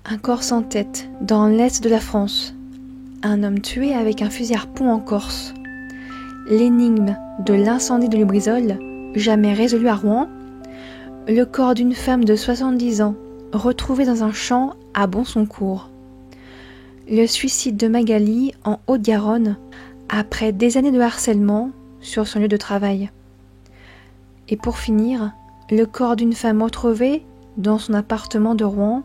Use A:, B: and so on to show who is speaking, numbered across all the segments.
A: Un corps sans tête, dans l'est de la France. Un homme tué avec un fusil à harpon en Corse. L'énigme de l'incendie de Lubrizol, jamais résolu à Rouen. Le corps d'une femme de 70 ans, retrouvé dans un champ à Bon-Secours. Le suicide de Magali en Haute-Garonne, après des années de harcèlement sur son lieu de travail. Et pour finir, le corps d'une femme retrouvée dans son appartement de Rouen.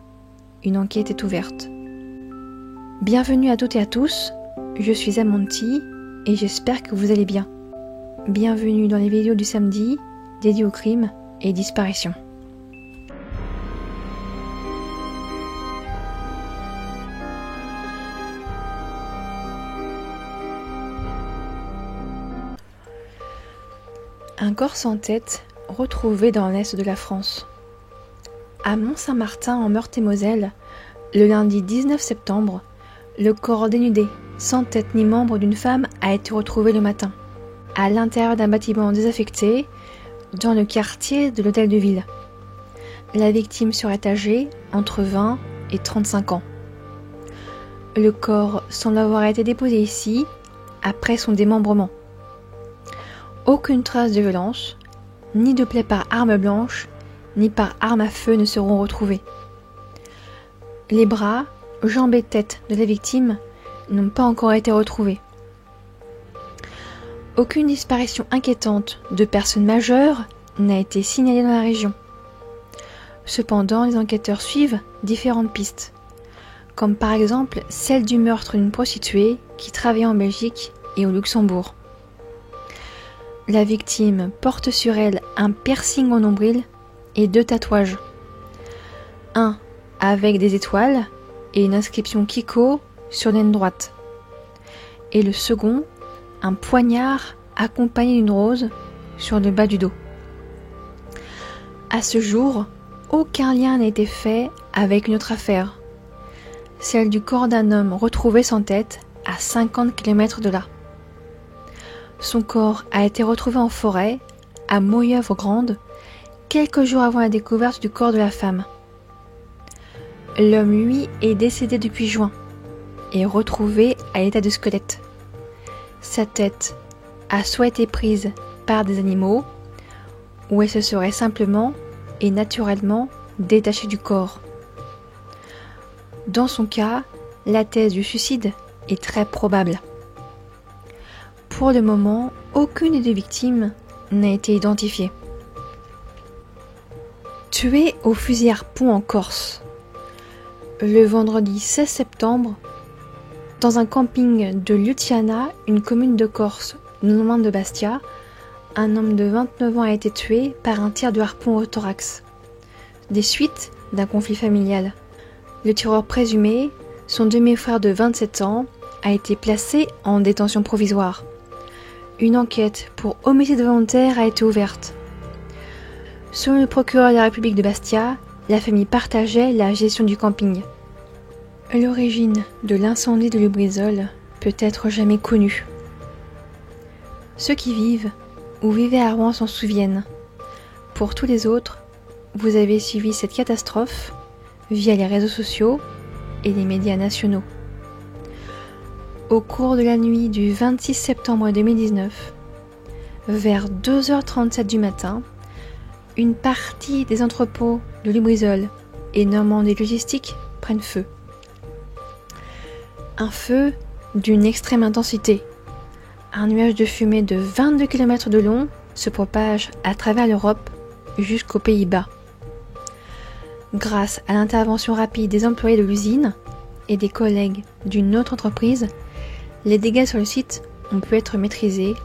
A: Une enquête est ouverte. Bienvenue à toutes et à tous, je suis Amanti et j'espère que vous allez bien. Bienvenue dans les vidéos du samedi dédiées au crime et disparitions. Un corps sans tête retrouvé dans l'est de la France. À Mont-Saint-Martin en Meurthe-et-Moselle, le lundi 19 septembre, le corps dénudé, sans tête ni membre d'une femme a été retrouvé le matin, à l'intérieur d'un bâtiment désaffecté, dans le quartier de l'Hôtel de Ville. La victime serait âgée entre 20 et 35 ans. Le corps semble avoir été déposé ici après son démembrement. Aucune trace de violence, ni de plaies par arme blanche, ni par arme à feu ne seront retrouvés. Les bras, jambes et tête de la victime n'ont pas encore été retrouvés. Aucune disparition inquiétante de personnes majeures n'a été signalée dans la région. Cependant, les enquêteurs suivent différentes pistes, comme par exemple celle du meurtre d'une prostituée qui travaillait en Belgique et au Luxembourg. La victime porte sur elle un piercing au nombril et 2 tatouages. Un avec des étoiles et une inscription Kiko sur l'aine droite. Et le second, un poignard accompagné d'une rose sur le bas du dos. À ce jour, aucun lien n'a été fait avec une autre affaire, celle du corps d'un homme retrouvé sans tête à 50 km de là. Son corps a été retrouvé en forêt, à Moyeuvre-Grande, quelques jours avant la découverte du corps de la femme. L'homme, lui, est décédé depuis juin et retrouvé à l'état de squelette. Sa tête a soit été prise par des animaux, ou elle se serait simplement et naturellement détachée du corps. Dans son cas, la thèse du suicide est très probable. Pour le moment, aucune des victimes n'a été identifiée. Tué au fusil à harpon en Corse. Le vendredi 16 septembre, dans un camping de Lutiana, une commune de Corse, non loin de Bastia, un homme de 29 ans a été tué par un tir de harpon au thorax, des suites d'un conflit familial. Le tireur présumé, son demi-frère de 27 ans, a été placé en détention provisoire. Une enquête pour homicide volontaire a été ouverte. Selon le procureur de la République de Bastia, la famille partageait la gestion du camping. L'origine de l'incendie de Lubrizol peut être jamais connue. Ceux qui vivent ou vivaient à Rouen s'en souviennent. Pour tous les autres, vous avez suivi cette catastrophe via les réseaux sociaux et les médias nationaux. Au cours de la nuit du 26 septembre 2019, vers 2h37 du matin, une partie des entrepôts de Lubrizol et Normandie Logistique prennent feu. Un feu d'une extrême intensité. Un nuage de fumée de 22 km de long se propage à travers l'Europe jusqu'aux Pays-Bas. Grâce à l'intervention rapide des employés de l'usine et des collègues d'une autre entreprise, les dégâts sur le site ont pu être maîtrisés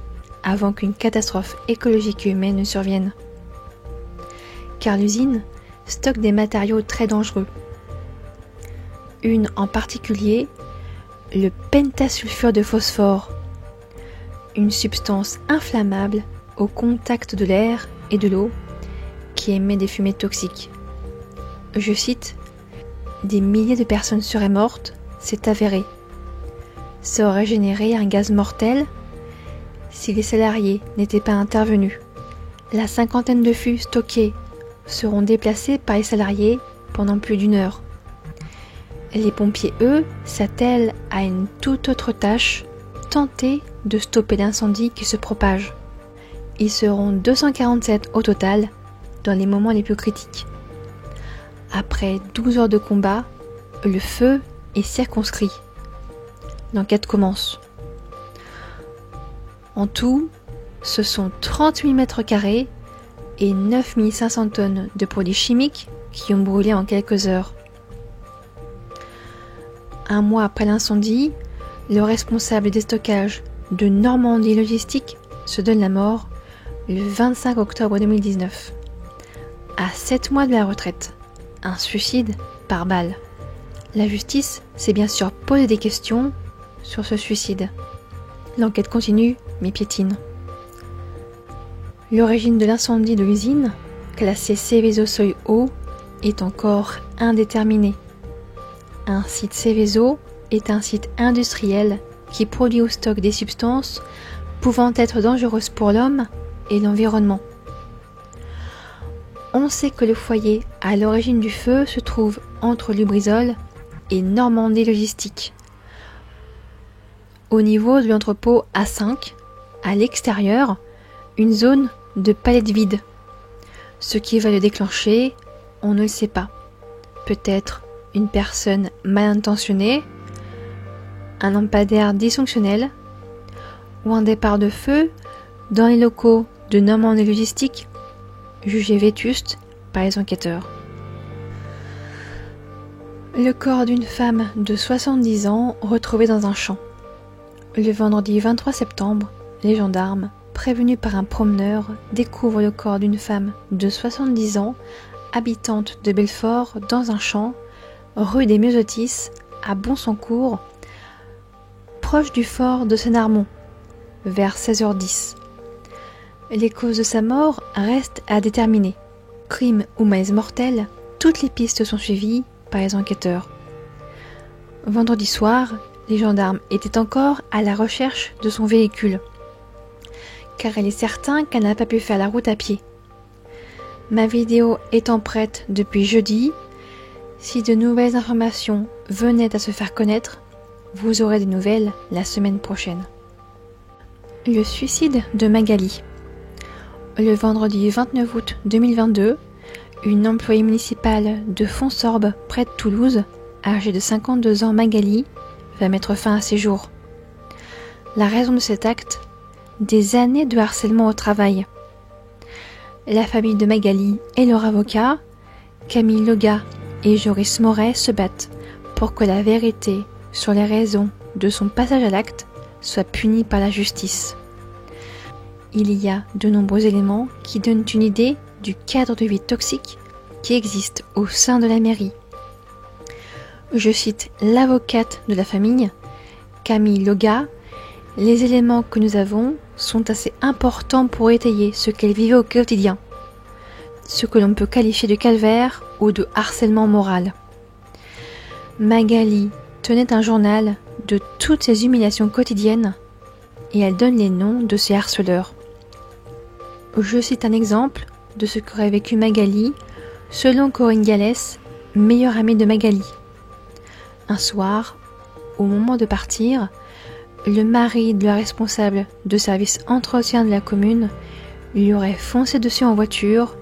A: avant qu'une catastrophe écologique et humaine ne survienne. Car l'usine stocke des matériaux très dangereux. Une en particulier, le pentasulfure de phosphore, une substance inflammable au contact de l'air et de l'eau qui émet des fumées toxiques. Je cite, « Des milliers de personnes seraient mortes, c'est avéré. Ça aurait généré un gaz mortel si les salariés n'étaient pas intervenus. La cinquantaine de fûts stockés seront déplacés par les salariés pendant plus d'1 heure. Les pompiers, eux, s'attellent à une toute autre tâche, tenter de stopper l'incendie qui se propage. Ils seront 247 au total dans les moments les plus critiques. Après 12 heures de combat, le feu est circonscrit. L'enquête commence. En tout, ce sont 30 000 mètres carrés et 9 500 tonnes de produits chimiques qui ont brûlé en quelques heures. Un mois après l'incendie, le responsable des stockages de Normandie Logistique se donne la mort le 25 octobre 2019. À 7 mois de la retraite, un suicide par balle. La justice s'est bien sûr posé des questions sur ce suicide. L'enquête continue, mais piétine. L'origine de l'incendie de l'usine, classée Seveso seuil haut, est encore indéterminée. Un site Seveso est un site industriel qui produit au stock des substances pouvant être dangereuses pour l'homme et l'environnement. On sait que le foyer à l'origine du feu se trouve entre Lubrizol et Normandie Logistique. Au niveau de l'entrepôt A5, à l'extérieur, une zone de palettes vides. Ce qui va le déclencher, on ne le sait pas. Peut-être une personne mal intentionnée, un lampadaire dysfonctionnel ou un départ de feu dans les locaux de Normandie Logistique, jugé vétuste par les enquêteurs. Le corps d'une femme de 70 ans retrouvé dans un champ. Le vendredi 23 septembre, les gendarmes, prévenus par un promeneur, découvrent le corps d'une femme de 70 ans, habitante de Belfort, dans un champ, rue des Myosotis, à Bonsancourt, proche du fort de Saint-Armand, vers 16h10. Les causes de sa mort restent à déterminer. Crime ou malaise mortel, toutes les pistes sont suivies par les enquêteurs. Vendredi soir, les gendarmes étaient encore à la recherche de son véhicule, car il est certain qu'elle n'a pas pu faire la route à pied. Ma vidéo étant prête depuis jeudi, si de nouvelles informations venaient à se faire connaître, vous aurez des nouvelles la semaine prochaine. Le suicide de Magali. Le vendredi 29 août 2022, une employée municipale de Fonsorbe, près de Toulouse, âgée de 52 ans, Magali, va mettre fin à ses jours. La raison de cet acte, des années de harcèlement au travail. La famille de Magali et leur avocat, Camille Loga et Joris Moret, se battent pour que la vérité sur les raisons de son passage à l'acte soit punie par la justice. Il y a de nombreux éléments qui donnent une idée du cadre de vie toxique qui existe au sein de la mairie. Je cite l'avocate de la famille, Camille Loga. Les éléments que nous avons sont assez importants pour étayer ce qu'elle vivait au quotidien, ce que l'on peut qualifier de calvaire ou de harcèlement moral. Magali tenait un journal de toutes ses humiliations quotidiennes et elle donne les noms de ses harceleurs. Je cite un exemple de ce qu'aurait vécu Magali selon Corinne Gallès, meilleure amie de Magali. Un soir, au moment de partir, le mari de la responsable de service entretien de la commune lui aurait foncé dessus en voiture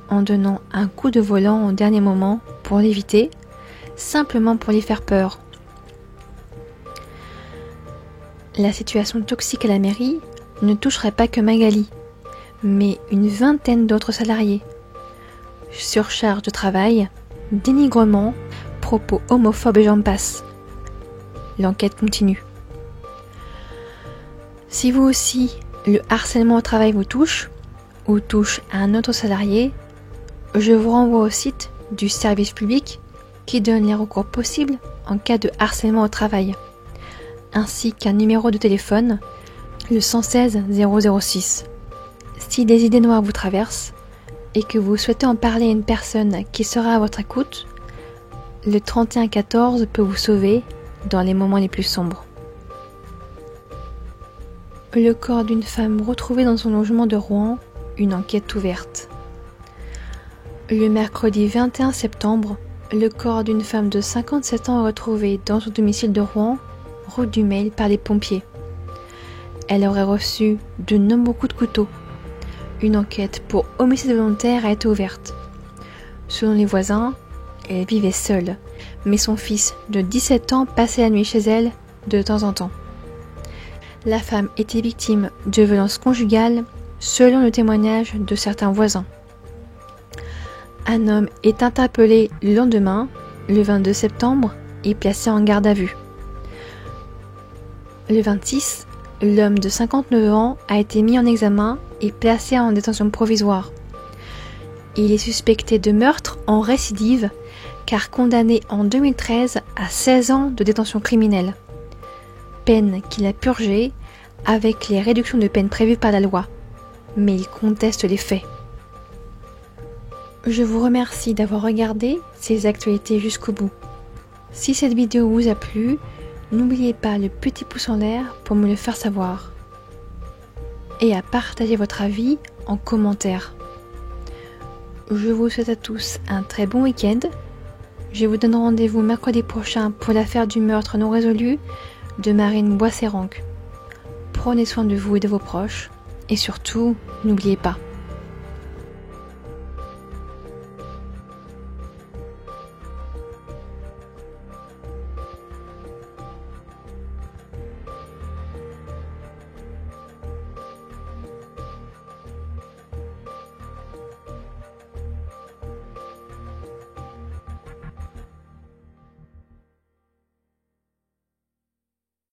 A: en donnant un coup de volant au dernier moment pour l'éviter, simplement pour lui faire peur. La situation toxique à la mairie ne toucherait pas que Magali, mais une vingtaine d'autres salariés. Surcharge de travail, dénigrement, propos homophobes et j'en passe. L'enquête continue. Si vous aussi, le harcèlement au travail vous touche, ou touche à un autre salarié, je vous renvoie au site du service public qui donne les recours possibles en cas de harcèlement au travail, ainsi qu'un numéro de téléphone, le 116 006. Si des idées noires vous traversent et que vous souhaitez en parler à une personne qui sera à votre écoute, le 3114 peut vous sauver dans les moments les plus sombres. Le corps d'une femme retrouvée dans son logement de Rouen, une enquête ouverte. Le mercredi 21 septembre, le corps d'une femme de 57 ans est retrouvé dans son domicile de Rouen, route du Mail, par les pompiers. Elle aurait reçu de nombreux coups de couteau. Une enquête pour homicide volontaire a été ouverte. Selon les voisins, elle vivait seule, mais son fils de 17 ans passait la nuit chez elle de temps en temps. La femme était victime de violences conjugales, selon le témoignage de certains voisins. Un homme est interpellé le lendemain, le 22 septembre, et placé en garde à vue. Le 26, l'homme de 59 ans a été mis en examen et placé en détention provisoire. Il est suspecté de meurtre en récidive, car condamné en 2013 à 16 ans de détention criminelle. Peine qu'il a purgée avec les réductions de peine prévues par la loi. Mais il conteste les faits. Je vous remercie d'avoir regardé ces actualités jusqu'au bout. Si cette vidéo vous a plu, n'oubliez pas le petit pouce en l'air pour me le faire savoir. Et à partager votre avis en commentaire. Je vous souhaite à tous un très bon week-end. Je vous donne rendez-vous mercredi prochain pour l'affaire du meurtre non résolu de Marine Boisséranque. Prenez soin de vous et de vos proches. Et surtout, n'oubliez pas,